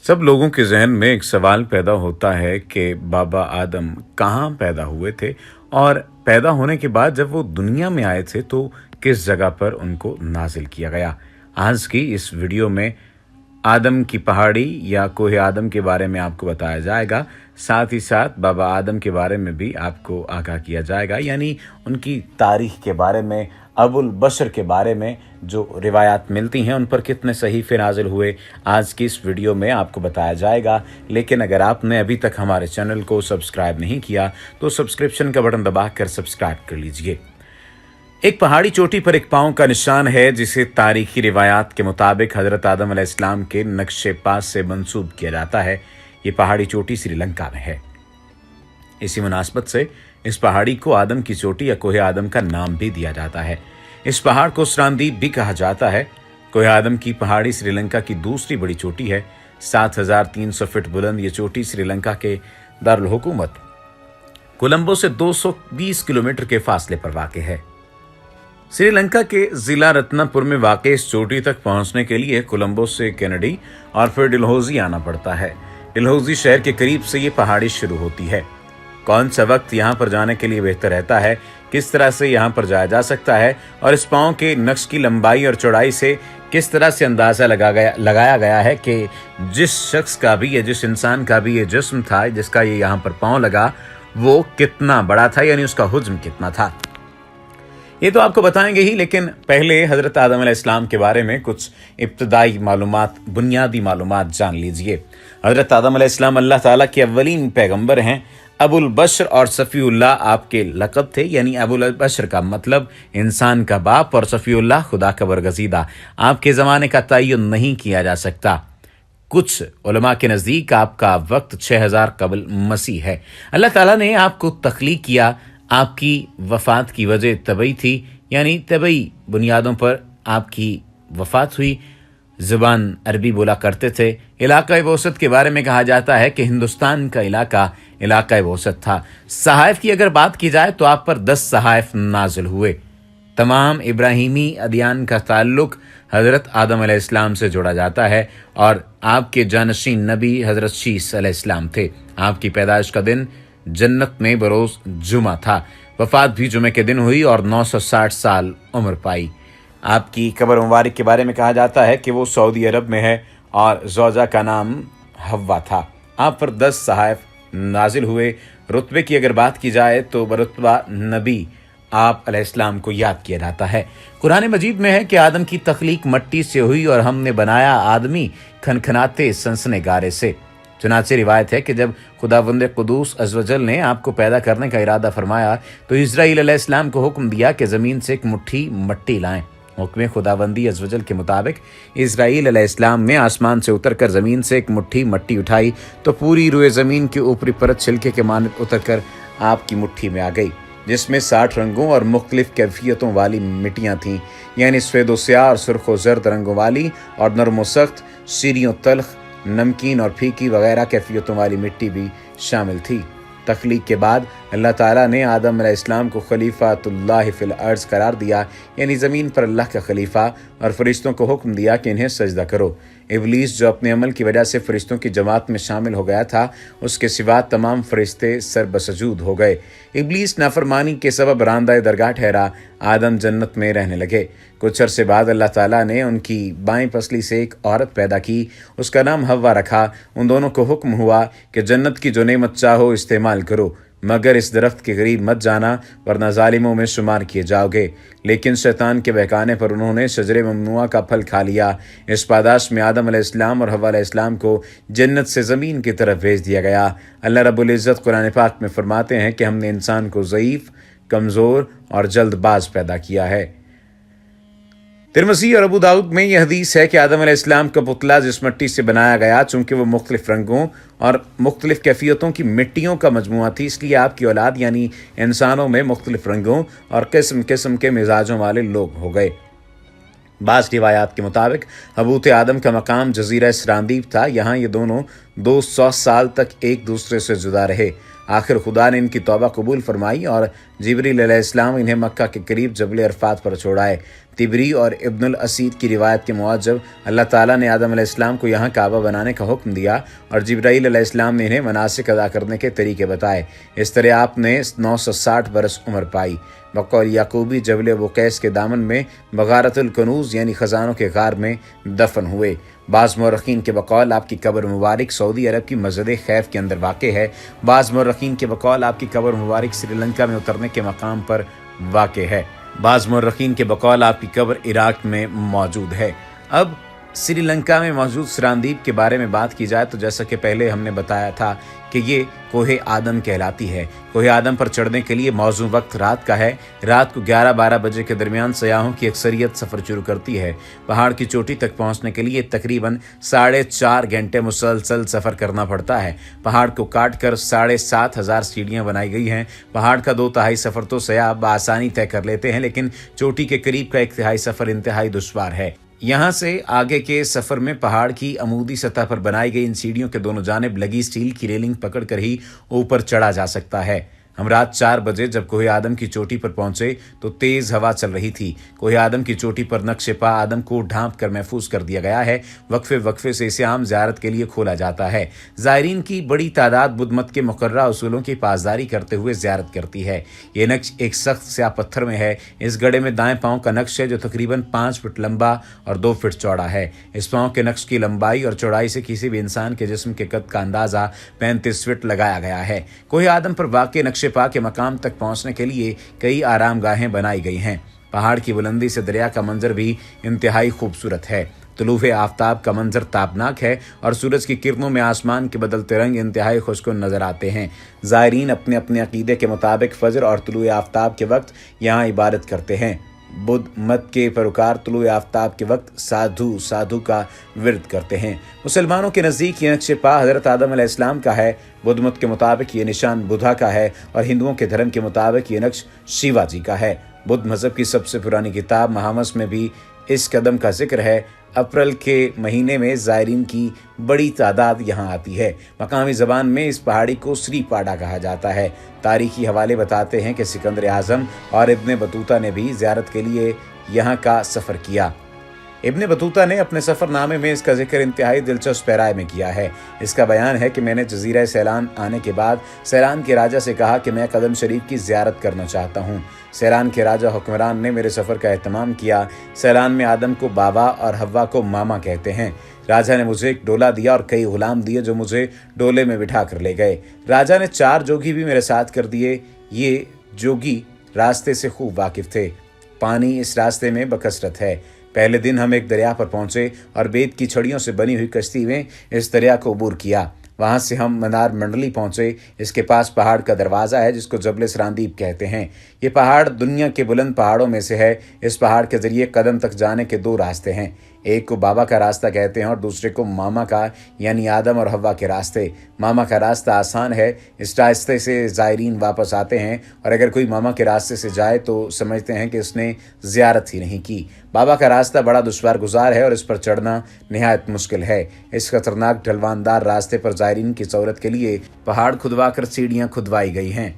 सब लोगों के जहन में एक सवाल पैदा होता है कि बाबा आदम कहाँ पैदा हुए थे और पैदा होने के बाद जब वो दुनिया में आए थे तो किस जगह पर उनको नाजिल किया गया। आज की इस वीडियो में आदम की पहाड़ी या कोहे आदम के बारे में आपको बताया जाएगा। साथ ही साथ बाबा आदम के बारे में भी आपको आगाह किया जाएगा, यानी उनकी तारीख के बारे में, अबुल बशर के बारे में जो रिवायात मिलती हैं उन पर कितने सहीफे नाजिल हुए, आज की इस वीडियो में आपको बताया जाएगा। लेकिन अगर आपने अभी तक हमारे चैनल को सब्सक्राइब नहीं किया तो सब्सक्रिप्शन का बटन दबाकर सब्सक्राइब कर लीजिए। एक पहाड़ी चोटी पर एक पांव का निशान है जिसे तारीखी रिवायात के मुताबिक हजरत आदम अलैहिस्सलाम के नक्शे पास से मंसूब किया जाता है। ये पहाड़ी चोटी श्रीलंका में है। इसी मुनासबत से इस पहाड़ी को आदम की चोटी या कोहे आदम का नाम भी दिया जाता है। इस पहाड़ को स्रांदीप भी कहा जाता है। कोहे आदम की पहाड़ी श्रीलंका की दूसरी बड़ी चोटी है। 7,300 फीट बुलंद ये चोटी श्रीलंका के दारुल हुकूमत कोलंबो से 220 किलोमीटर के फासले पर वाक़ है। श्रीलंका के जिला रत्नापुर में वाक़ इस चोटी तक पहुंचने के लिए कोलंबो से कैनेडी और फिर डलहौजी आना पड़ता है। डलहौजी शहर के करीब से ये पहाड़ी शुरू होती है। कौन सा वक्त यहाँ पर जाने के लिए बेहतर रहता है, किस तरह से यहाँ पर जाया जा सकता है और इस पाँव के नक्श की लंबाई और चौड़ाई से किस तरह से अंदाज़ा लगाया गया है कि जिस शख्स का भी या जिस इंसान का भी ये जिस्म था जिसका ये यहाँ पर पाँव लगा वो कितना बड़ा था, यानी उसका हुज्म कितना था, ये तो आपको बताएंगे ही। लेकिन पहले हजरत आदम अलैहिस्सलाम के बारे में कुछ इब्तदाई मालूमात, बुनियादी मालूमात जान लीजिए। हजरत आदम अलैहिस्सलाम अल्लाह ताला के अव्वलीन पैगंबर हैं। अबुल बशर और सफ़ीउल्लाह आपके लक़ब थे, यानी अबुल बशर का मतलब इंसान का बाप और सफ़ीउल्लाह खुदा का बरगज़ीदा। आपके ज़माने का तयन नहीं किया जा सकता। कुछ उलमा के नज़दीक आपका वक्त 6000 कबल मसीह है। अल्लाह ताला ने आपको तख्लीक किया। आपकी वफ़ात की वजह तबई थी, यानी तबई बुनियादों पर आपकी वफ़ात हुई। ज़ुबान अरबी बोला करते थे। इलाक़ा वसत के बारे में कहा जाता है कि हिंदुस्तान का इलाक़ा वसत था। सहाइफ़ की अगर बात की जाए तो आप पर 10 सहाइफ़ नाजिल हुए। तमाम इब्राहीमी अदियान का ताल्लुक़ हज़रत आदम अलैहिस्सलाम से जोड़ा जाता है और आपके जानशीन नबी हज़रत शीस अलैहिस्सलाम थे। आपकी पैदाइश का दिन जन्नत में बरोज़ जुमा था। वफ़ात भी जुमे के दिन हुई और 960 साल उम्र पाई। आपकी कब्र मुबारक के बारे में कहा जाता है कि वो सऊदी अरब में है और ज़ौजा का नाम हव्वा था। आप पर 10 सहाइफ़ नाजिल हुए। रुतबे की अगर बात की जाए तो बरुतबा नबी आप अलैहिस्सलाम को याद किया जाता है। कुरान मजीद में है कि आदम की तख्लीक मट्टी से हुई और हमने बनाया आदमी खनखनाते सनसने गारे से। चुनाचे रिवायत है कि जब खुदावंद कुदूस अज़्वजल ने आपको पैदा करने का इरादा फरमाया तो इस्राईल अलैहिस्सलाम को हुक्म दिया कि ज़मीन से एक मुट्ठी मट्टी लाएं। हुक्म खुदावंदी अज़्वजल के मुताबिक इस्राईल अलैहिस्सलाम ने आसमान से उतरकर ज़मीन से एक मुट्ठी मट्टी उठाई तो पूरी रुए ज़मीन की ऊपरी परत छिलके के मानद उतरकर आपकी मुट्ठी में आ गई, जिसमें 60 रंगों और मुख्तलिफ कैफियतों वाली मिट्टियाँ थीं, यानी सफ़ेद व स्याह और सुर्ख व ज़र्द रंगों वाली और नरम व सख्त, सीरी व तल्ख, नमकीन और फीकी वगैरह कैफियतों वाली मिट्टी भी शामिल थी। तख्लीक के बाद अल्लाह ताला ने आदम अलैहिस्सलाम को खलीफातुल्लाह फिल अर्ज़ करार दिया, यानी ज़मीन पर अल्लाह का खलीफा, और फरिश्तों को हुक्म दिया कि इन्हें सजदा करो। इब्लीस जो अपने अमल की वजह से फरिश्तों की जमात में शामिल हो गया था, उसके सिवा तमाम फरिश्ते सरबसजूद हो गए। इब्लीस नाफरमानी के सबब रांदा दरगाह ठहरा। आदम जन्नत में रहने लगे। कुछ अरसे बाद अल्लाह ताला ने उनकी बाएं पसली से एक औरत पैदा की, उसका नाम हव्वा रखा। उन दोनों को हुक्म हुआ कि जन्नत की जो नेमत चाहो इस्तेमाल करो, मगर इस दरख्त के करीब मत जाना वरना जालिमों में शुमार किए जाओगे। लेकिन शैतान के बहकाने पर उन्होंने शजरे ममनुआ का फल खा लिया। इस पादाश में आदम अलैहिस्सलाम और हव्वा अलैहिस्सलाम को जन्नत से ज़मीन की तरफ भेज दिया गया। अल्लाह रब्बुल इज़्ज़त कुरान पाक में फरमाते हैं कि हमने इंसान को ज़ईफ़, कमज़ोर और जल्दबाज पैदा किया है। तिरमिज़ी और अबू दाऊद में यह हदीस है कि आदम अलैहिस्सलाम का पुतला जिस मिट्टी से बनाया गया, चूँकि वो मुख्तलिफ रंगों और मुख्तलिफ कैफियतों की मिट्टियों का मजमूआ थी, इसलिए आपकी औलाद यानी इंसानों में मुख्तलिफ रंगों और किस्म किस्म के मिजाजों वाले लोग हो गए। बाज़ रिवायात के मुताबिक हबूत आदम का मकाम जज़ीरा स्रांदीप था। यहाँ ये दोनों 200 साल तक एक दूसरे से जुदा रहे। आखिर खुदा ने इनकी तौबा कबूल फरमाई और जिब्रील अलैहिस्सलाम इन्हें मक्का के करीब जबल अरफात पर छोड़ाए। तिबरी और इब्नुल असीद की रिवायत के मुआजब अल्लाह ताला ने आदम अलैहिस्सलाम को यहाँ काबा बनाने का हुक्म दिया और जिब्राईल अलैहिस्सलाम ने इन्हें मनासिक अदा करने के तरीके बताए। इस तरह आपने 960 बरस उम्र पाई। बकौल याकूबी जबल बुकैस के दामन में बगारतुल कनूज यानी ख़जानों के गार में दफन हुए। बाज़ मौरखीन के बकौल आपकी कब्र मुबारक सऊदी अरब की मस्जिद खैफ के अंदर वाक़ है। बाज़ मौरखीन के बकौल आपकी कब्र मुबारक श्रीलंका में उतरने के मकाम पर वाक़ है। बाज़ मौरखीन के बकौल आपकी कब्र इराक में मौजूद है। अब श्रीलंका में मौजूद सरांदीप के बारे में बात की जाए तो जैसा कि पहले हमने बताया था कि ये कोहे आदम कहलाती है। कोहे आदम पर चढ़ने के लिए मौजूद वक्त रात का है। रात को 11-12 बजे के दरमियान सयाहों की अक्सरियत सफ़र शुरू करती है। पहाड़ की चोटी तक पहुंचने के लिए तकरीबन 4.5 घंटे मुसलसल सफ़र करना पड़ता है। पहाड़ को काट कर 7,500 सीढ़ियाँ बनाई गई हैं। पहाड़ का 2/3 सफ़र तो सयाह बआसानी तय कर लेते हैं, लेकिन चोटी के करीब का 1/3 सफ़र इंतहाई दुश्वार है। यहाँ से आगे के सफ़र में पहाड़ की अमूदी सतह पर बनाई गई इन सीढ़ियों के दोनों जानिब लगी स्टील की रेलिंग पकड़कर ही ऊपर चढ़ा जा सकता है। हम रात 4 बजे जब कोहे आदम की चोटी पर पहुंचे तो तेज़ हवा चल रही थी। कोहे आदम की चोटी पर नक्शे पा आदम को ढांप कर महफूज कर दिया गया है। वक्फे वक्फे से इसे आम ज़ियारत के लिए खोला जाता है। ज़ायरीन की बड़ी तादाद बुद्ध मत के मुकर्ररा उसूलों की पासदारी करते हुए ज़ियारत करती है। ये नक्श एक सख्त स्याह पत्थर में है। इस गड्ढे में दाएं पाँव का नक्श है जो तकरीबन 5 फुट लंबा और 2 फुट चौड़ा है। इस पाँव के नक्श की लंबाई और चौड़ाई से किसी भी इंसान के जिस्म के कद का अंदाज़ा 35 फुट लगाया गया है। कोहे आदम पर वाक़ नक्शे पा के मकाम तक पहुंचने के लिए कई आरामगाहें बनाई गई हैं। पहाड़ की बुलंदी से दरिया का मंजर भी इंतहाई खूबसूरत है। तुलूफ़े आफ्ताब का मंजर ताबनाक है और सूरज की किरणों में आसमान के बदलते रंग इंतहाई खुशकुन नजर आते हैं। ज़ायरीन अपने अपने अकीदे के मुताबिक फजर और तुलूए आफ्ताब के वक्त यहाँ इबादत करते हैं। बुद्ध मत के पैरोकार तुलूए आफ्ताब के वक्त साधु का विरद करते हैं। मुसलमानों के नज़दीक ये नक्शे पा हज़रत आदम अलैहिस्सलाम का है। बुद्ध मत के मुताबिक ये निशान बुधा का है और हिंदुओं के धर्म के मुताबिक ये नक्श शिवाजी का है। बुद्ध मज़हब की सबसे पुरानी किताब महावंस में भी इस कदम का जिक्र है। अप्रैल के महीने में ज़ायरीन की बड़ी तादाद यहाँ आती है। मकामी ज़बान में इस पहाड़ी को श्रीपाड़ा कहा जाता है। तारीखी हवाले बताते हैं कि सिकंदर आज़म और इब्ने बतूता ने भी ज़ियारत के लिए यहाँ का सफ़र किया। इब्ने बतूता ने अपने सफ़रनामे में इसका जिक्र इंतहाई दिलचस्प पैराए में किया है। इसका बयान है कि मैंने जजीरा सैलान आने के बाद सैलान के राजा से कहा कि मैं कदम शरीफ की ज़ियारत करना चाहता हूँ। सैलान के राजा हुक्मरान ने मेरे सफ़र का एहतमाम किया। सैलान में आदम को बाबा और हव्वा को मामा कहते हैं। राजा ने मुझे एक डोला दिया और कई गुलाम दिए जो मुझे डोले में बिठा कर ले गए। राजा ने 4 जोगी भी मेरे साथ कर दिए। ये जोगी रास्ते से खूब वाकिफ़ थे। पानी इस रास्ते में बकसरत है। पहले दिन हम एक दरिया पर पहुंचे और बेत की छड़ियों से बनी हुई कश्ती में इस दरिया को अबूर किया। वहाँ से हम मनार मंडली पहुँचे। इसके पास पहाड़ का दरवाज़ा है जिसको जबल सरांदीप कहते हैं। ये पहाड़ दुनिया के बुलंद पहाड़ों में से है। इस पहाड़ के ज़रिए कदम तक जाने के 2 रास्ते हैं। एक को बाबा का रास्ता कहते हैं और दूसरे को मामा का, यानी आदम और हव्वा के रास्ते। मामा का रास्ता आसान है। इस रास्ते से ज़ायरीन वापस आते हैं और अगर कोई मामा के रास्ते से जाए तो समझते हैं कि उसने ज़ियारत ही नहीं की। बाबा का रास्ता बड़ा दुश्वार गुजार है और इस पर चढ़ना निहायत मुश्किल है। इस खतरनाक ढलवानदार रास्ते पर ज़ायरीन की सहूलत के लिए पहाड़ खुदवा कर सीढ़ियाँ खुदवाई गई हैं।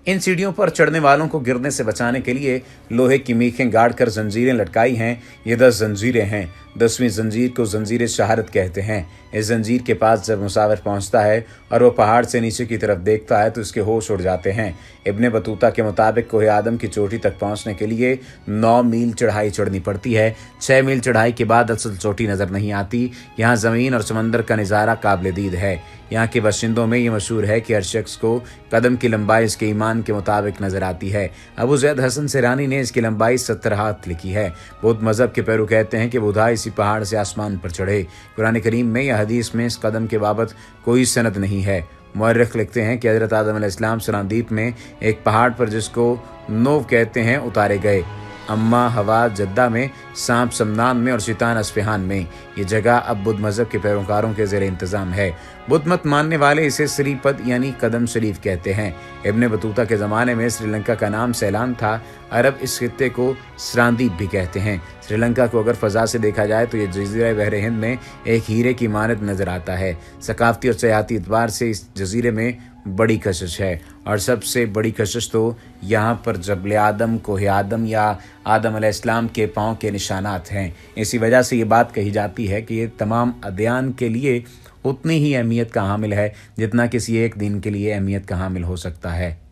इन सीढ़ियों पर चढ़ने वालों को गिरने से बचाने के लिए लोहे की मीखें गाड़ कर जंजीरें लटकाई हैं। ये 10 जंजीरें हैं। 10वीं जंजीर को जंजीर शहादत कहते हैं। इस जंजीर के पास जब मुसाफिर पहुंचता है और वो पहाड़ से नीचे की तरफ देखता है तो उसके होश उड़ जाते हैं। इब्ने बतूता के मुताबिक कोहे आदम की चोटी तक पहुंचने के लिए 9 मील चढ़ाई चढ़नी पड़ती है। 6 मील चढ़ाई के बाद असल चोटी नज़र नहीं आती। यहाँ ज़मीन और समंदर का नज़ारा काबिल दीद है। यहाँ के बाशिंदों में ये मशहूर है कि हर शख्स को कदम की लंबाई इसके ईमान के मुताबिक नज़र आती है। अबू ज़ैद हसन सिरानी ने इसकी लंबाई 70 हाथ लिखी है। बौद्ध मज़हब के पैरों कहते हैं कि बुधा इसी पहाड़ से आसमान पर चढ़े। कुरान करीम में या हदीस में इस कदम के बाबत कोई सनद नहीं है। मुअर्रिख लिखते हैं कि हज़रत आदम अलैहिस्सलाम सरांदीप में एक पहाड़ पर जिसको नोव कहते हैं उतारे गए। अम्मा हवा जद्दा में, सांप समनान में और शैतान अस्फहान में। ये जगह अब बुद्ध मज़हब के पैरोकारों के ज़ेर इंतज़ाम है। बुद्ध मत मानने वाले इसे श्रीपद यानी कदम शरीफ कहते हैं। इब्ने बतूता के ज़माने में श्रीलंका का नाम सैलान था। अरब इस खित्ते को सरांदीप भी कहते हैं। श्री लंका को अगर फ़ज़ा से देखा जाए तो ये जज़ीरा बहर हिंद में एक हीरे की मानद नज़र आता है। सकाफ़ती और सयाहती एतबार से इस जज़ीरे में बड़ी कशिश है, और सबसे बड़ी कशिश तो यहाँ पर जबल आदम, कोह आदम या आदम अलैहिस्सलाम के पाँव के निशानात हैं। इसी वजह से ये बात कही जाती है कि ये तमाम अदयान के लिए उतनी ही अहमियत का हामिल है जितना किसी एक दिन के लिए अहमियत का हामिल हो सकता है।